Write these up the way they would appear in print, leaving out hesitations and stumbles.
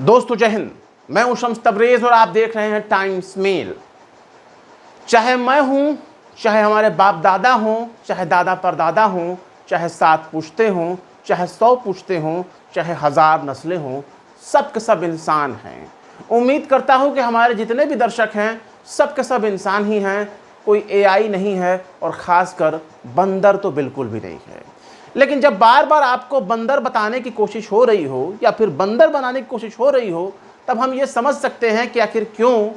दोस्तों जय हिंद, मैं हूं शम्स तबरेज़ और आप देख रहे हैं टाइम्स मेल। चाहे मैं हूं, चाहे हमारे बाप दादा हों, चाहे दादा परदादा हों, चाहे 7 पुश्ते हों, चाहे 100 पुश्ते हों, चाहे 1000 नस्लें हों, सब के सब इंसान हैं। उम्मीद करता हूं कि हमारे जितने भी दर्शक हैं सब के सब इंसान ही हैं, कोई एआई नहीं है और ख़ासकर बंदर तो बिल्कुल भी नहीं है। लेकिन जब बार बार आपको बंदर बताने की कोशिश हो रही हो या फिर बंदर बनाने की कोशिश हो रही हो, तब हम ये समझ सकते हैं कि आखिर क्यों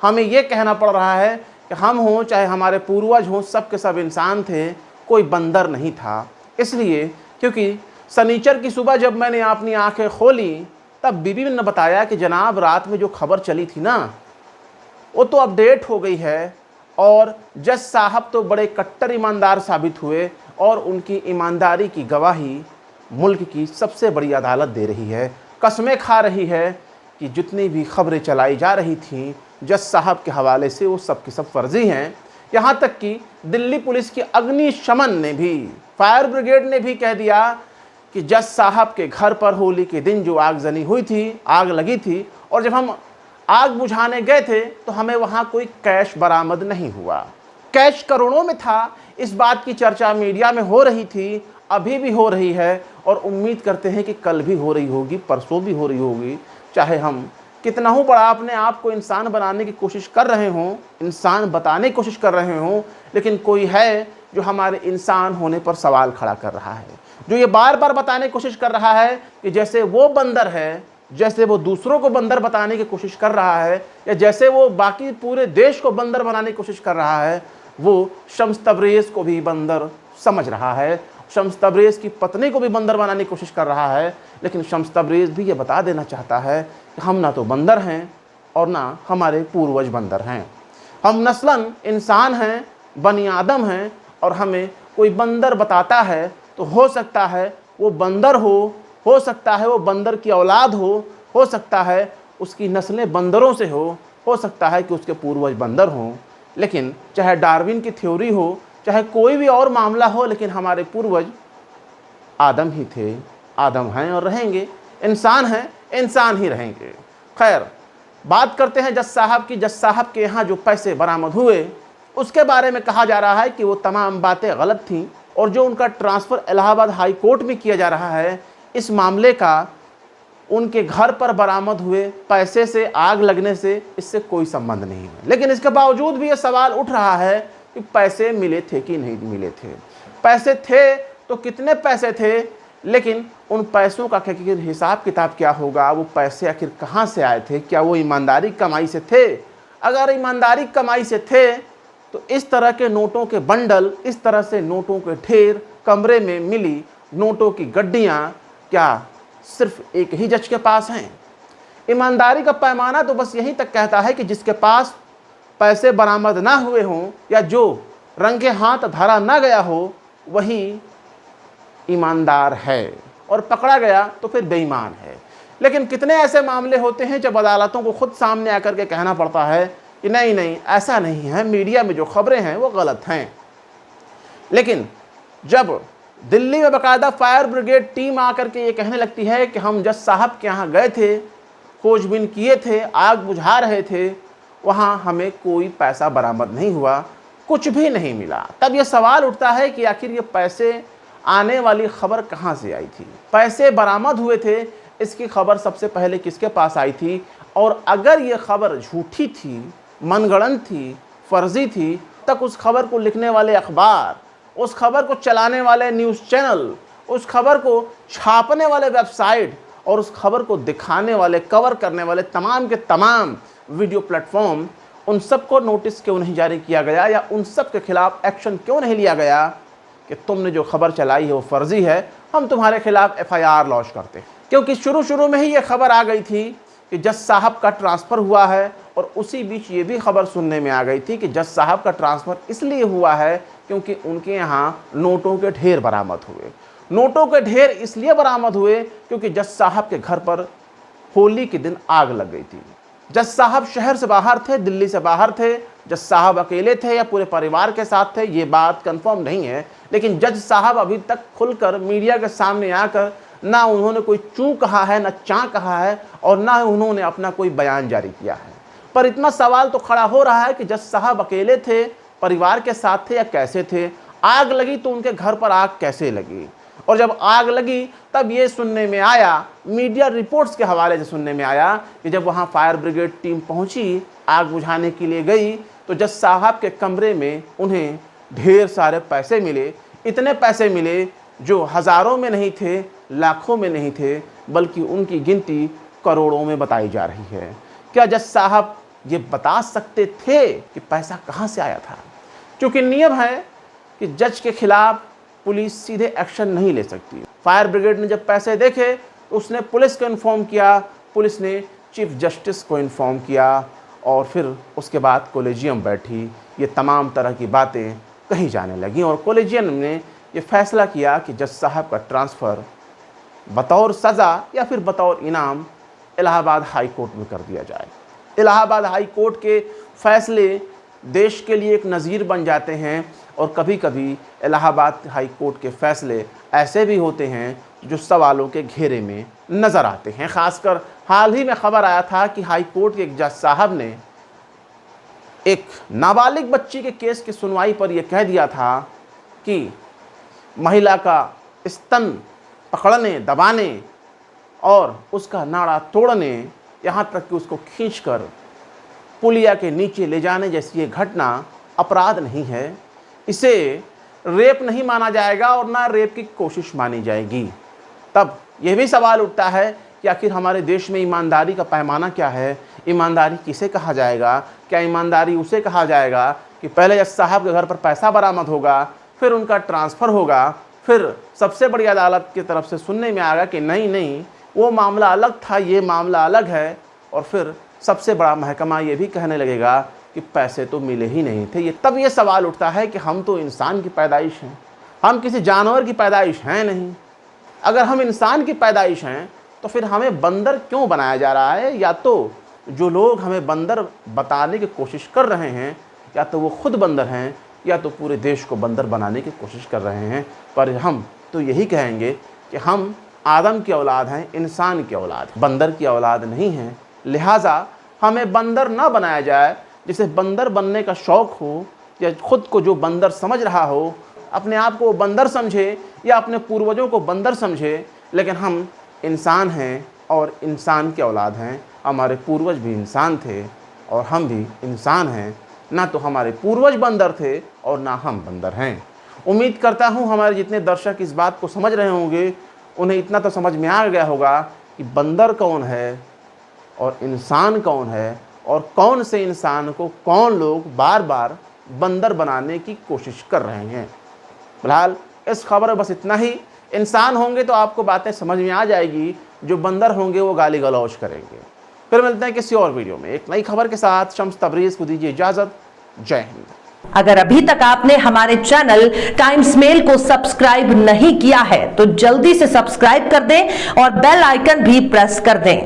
हमें ये कहना पड़ रहा है कि हम हों चाहे हमारे पूर्वज हों, सब के सब इंसान थे, कोई बंदर नहीं था। इसलिए क्योंकि शनिचर की सुबह जब मैंने अपनी आंखें खोली तब बीबी ने बताया कि जनाब रात में जो खबर चली थी ना, वो तो अपडेट हो गई है और जज साहब तो बड़े कट्टर ईमानदार साबित हुए और उनकी ईमानदारी की गवाही मुल्क की सबसे बड़ी अदालत दे रही है। कस्में खा रही है कि जितनी भी खबरें चलाई जा रही थीं जज साहब के हवाले से वो सब की सब फर्जी हैं। यहाँ तक कि दिल्ली पुलिस की अग्निशमन ने भी, फायर ब्रिगेड ने भी कह दिया कि जज साहब के घर पर होली के दिन जो आगजनी हुई थी, आग लगी थी, और जब हम आग बुझाने गए थे तो हमें वहाँ कोई कैश बरामद नहीं हुआ। कैश करोड़ों में था, इस बात की चर्चा मीडिया में हो रही थी, अभी भी हो रही है और उम्मीद करते हैं कि कल भी हो रही होगी, परसों भी हो रही होगी। चाहे हम कितना ही बड़ा अपने आप को इंसान बनाने की कोशिश कर रहे हों, इंसान बताने की कोशिश कर रहे हों, लेकिन कोई है जो हमारे इंसान होने पर सवाल खड़ा कर रहा है, जो ये बार बार बताने की कोशिश कर रहा है कि जैसे वो बंदर है, जैसे वो दूसरों को बंदर बताने की कोशिश कर रहा है, या जैसे वो बाकी पूरे देश को बंदर बनाने की कोशिश कर रहा है, वो शम्स तबरेज़ को भी बंदर समझ रहा है, शम्स तबरेज़ की पत्नी को भी बंदर बनाने की कोशिश कर रहा है। लेकिन शम्स तबरेज़ भी ये बता देना चाहता है कि हम ना तो बंदर हैं और ना हमारे पूर्वज बंदर हैं। हम नस्लन इंसान हैं, बनी आदम हैं, और हमें कोई बंदर बताता है तो हो सकता है वो बंदर हो सकता है वो बंदर की औलाद हो सकता है उसकी नस्लें बंदरों से हो सकता है कि उसके पूर्वज बंदर हों। लेकिन चाहे डार्विन की थ्योरी हो, चाहे कोई भी और मामला हो, लेकिन हमारे पूर्वज आदम ही थे, आदम हैं और रहेंगे, इंसान हैं, इंसान ही रहेंगे। खैर, बात करते हैं जज साहब की। जज साहब के यहाँ जो पैसे बरामद हुए उसके बारे में कहा जा रहा है कि वो तमाम बातें गलत थीं और जो उनका ट्रांसफ़र इलाहाबाद हाई कोर्ट में किया जा रहा है, इस मामले का उनके घर पर बरामद हुए पैसे से, आग लगने से, इससे कोई संबंध नहीं है। लेकिन इसके बावजूद भी ये सवाल उठ रहा है कि पैसे मिले थे कि नहीं मिले थे। पैसे थे तो कितने पैसे थे, लेकिन उन पैसों का आखिर हिसाब किताब क्या होगा, वो पैसे आखिर कहाँ से आए थे, क्या वो ईमानदारी कमाई से थे? अगर ईमानदारी कमाई से थे तो इस तरह के नोटों के बंडल, इस तरह से नोटों के ढेर कमरे में मिली नोटों की गड्डियाँ क्या सिर्फ एक ही जज के पास हैं? ईमानदारी का पैमाना तो बस यहीं तक कहता है कि जिसके पास पैसे बरामद ना हुए हों या जो रंगे हाथ धरा ना गया हो वही ईमानदार है, और पकड़ा गया तो फिर बेईमान है। लेकिन कितने ऐसे मामले होते हैं जब अदालतों को खुद सामने आकर के कहना पड़ता है कि नहीं नहीं ऐसा नहीं है, मीडिया में जो खबरें हैं वो गलत हैं। लेकिन जब दिल्ली में बाकायदा फायर ब्रिगेड टीम आकर के ये कहने लगती है कि हम जज साहब के यहाँ गए थे, खोजबीन किए थे, आग बुझा रहे थे, वहाँ हमें कोई पैसा बरामद नहीं हुआ, कुछ भी नहीं मिला, तब ये सवाल उठता है कि आखिर ये पैसे आने वाली खबर कहाँ से आई थी? पैसे बरामद हुए थे, इसकी खबर सबसे पहले किसके पास आई थी? और अगर ये खबर झूठी थी, मनगढ़ंत थी, फर्जी थी, तक उस खबर को लिखने वाले अखबार, उस खबर को चलाने वाले न्यूज़ चैनल, उस खबर को छापने वाले वेबसाइट और उस खबर को दिखाने वाले, कवर करने वाले तमाम के तमाम वीडियो प्लेटफॉर्म, उन सब को नोटिस क्यों नहीं जारी किया गया या उन सब के खिलाफ एक्शन क्यों नहीं लिया गया कि तुमने जो खबर चलाई है वो फर्जी है, हम तुम्हारे खिलाफ FIR लॉन्च करते हैं? क्योंकि शुरू में ही ये खबर आ गई थी कि जज साहब का ट्रांसफ़र हुआ है, और उसी बीच ये भी खबर सुनने में आ गई थी कि जज साहब का ट्रांसफ़र इसलिए हुआ है क्योंकि उनके यहाँ नोटों के ढेर बरामद हुए। नोटों के ढेर इसलिए बरामद हुए क्योंकि जज साहब के घर पर होली के दिन आग लग गई थी। जज साहब शहर से बाहर थे, दिल्ली से बाहर थे, जज साहब अकेले थे या पूरे परिवार के साथ थे, ये बात कंफर्म नहीं है। लेकिन जज साहब अभी तक खुलकर मीडिया के सामने आकर ना उन्होंने कोई चू कहा है, ना चा कहा है, और ना उन्होंने अपना कोई बयान जारी किया है। पर इतना सवाल तो खड़ा हो रहा है कि जज साहब अकेले थे, परिवार के साथ थे या कैसे थे? आग लगी तो उनके घर पर आग कैसे लगी? और जब आग लगी तब ये सुनने में आया, मीडिया रिपोर्ट्स के हवाले से सुनने में आया कि जब वहाँ फायर ब्रिगेड टीम पहुँची, आग बुझाने के लिए गई, तो जज साहब के कमरे में उन्हें ढेर सारे पैसे मिले। इतने पैसे मिले जो हज़ारों में नहीं थे, लाखों में नहीं थे, बल्कि उनकी गिनती करोड़ों में बताई जा रही है। क्या जज साहब ये बता सकते थे कि पैसा कहाँ से आया था? क्योंकि नियम है कि जज के खिलाफ पुलिस सीधे एक्शन नहीं ले सकती। फायर ब्रिगेड ने जब पैसे देखे तो उसने पुलिस को इन्फॉर्म किया, पुलिस ने चीफ जस्टिस को इन्फॉर्म किया, और फिर उसके बाद कॉलेजियम बैठी, ये तमाम तरह की बातें कही जाने लगी, और कॉलेजियम ने ये फैसला किया कि जज साहब का ट्रांसफ़र बतौर सज़ा या फिर बतौर इनाम इलाहाबाद हाई कोर्ट में कर दिया जाए। इलाहाबाद हाई कोर्ट के फैसले देश के लिए एक नज़ीर बन जाते हैं, और कभी कभी इलाहाबाद हाई कोर्ट के फैसले ऐसे भी होते हैं जो सवालों के घेरे में नज़र आते हैं। ख़ासकर हाल ही में खबर आया था कि हाई कोर्ट के एक जज साहब ने एक नाबालिग बच्ची के केस की सुनवाई पर यह कह दिया था कि महिला का स्तन पकड़ने, दबाने और उसका नाड़ा तोड़ने, यहाँ तक कि उसको खींचकर पुलिया के नीचे ले जाने जैसी ये घटना अपराध नहीं है, इसे रेप नहीं माना जाएगा और ना रेप की कोशिश मानी जाएगी। तब यह भी सवाल उठता है कि आखिर हमारे देश में ईमानदारी का पैमाना क्या है? ईमानदारी किसे कहा जाएगा? क्या ईमानदारी उसे कहा जाएगा कि पहले जज साहब के घर पर पैसा बरामद होगा, फिर उनका ट्रांसफ़र होगा, फिर सबसे बड़ी अदालत की तरफ से सुनने में आएगा कि नहीं वो मामला अलग था, ये मामला अलग है, और फिर सबसे बड़ा महकमा ये भी कहने लगेगा कि पैसे तो मिले ही नहीं थे। तब ये सवाल उठता है कि हम तो इंसान की पैदाइश हैं, हम किसी जानवर की पैदाइश हैं नहीं। अगर हम इंसान की पैदाइश हैं तो फिर हमें बंदर क्यों बनाया जा रहा है? या तो जो लोग हमें बंदर बताने की कोशिश कर रहे हैं, या तो वो खुद बंदर हैं, या तो पूरे देश को बंदर बनाने की कोशिश कर रहे हैं। पर हम तो यही कहेंगे कि हम आदम की औलाद हैं, इंसान की औलाद, बंदर की औलाद नहीं हैं। लिहाजा हमें बंदर ना बनाया जाए। जिसे बंदर बनने का शौक़ हो, या खुद को जो बंदर समझ रहा हो, अपने आप को बंदर समझे या अपने पूर्वजों को बंदर समझे, लेकिन हम इंसान हैं और इंसान की औलाद हैं। हमारे पूर्वज भी इंसान थे और हम भी इंसान हैं। ना तो हमारे पूर्वज बंदर थे और ना हम बंदर हैं। उम्मीद करता हूँ हमारे जितने दर्शक इस बात को समझ रहे होंगे, उन्हें इतना तो समझ में आ गया होगा कि बंदर कौन है और इंसान कौन है, और कौन से इंसान को कौन लोग बार बार बंदर बनाने की कोशिश कर रहे हैं। फिलहाल इस खबर में बस इतना ही। इंसान होंगे तो आपको बातें समझ में आ जाएगी, जो बंदर होंगे वो गाली गलौज करेंगे। फिर मिलते हैं किसी और वीडियो में एक नई खबर के साथ। शम्स तबरेज़ को दीजिए इजाज़त। जय हिंद। अगर अभी तक आपने हमारे चैनल टाइम्स मेल को सब्सक्राइब नहीं किया है तो जल्दी से सब्सक्राइब कर दें और बेल आइकन भी प्रेस कर दें।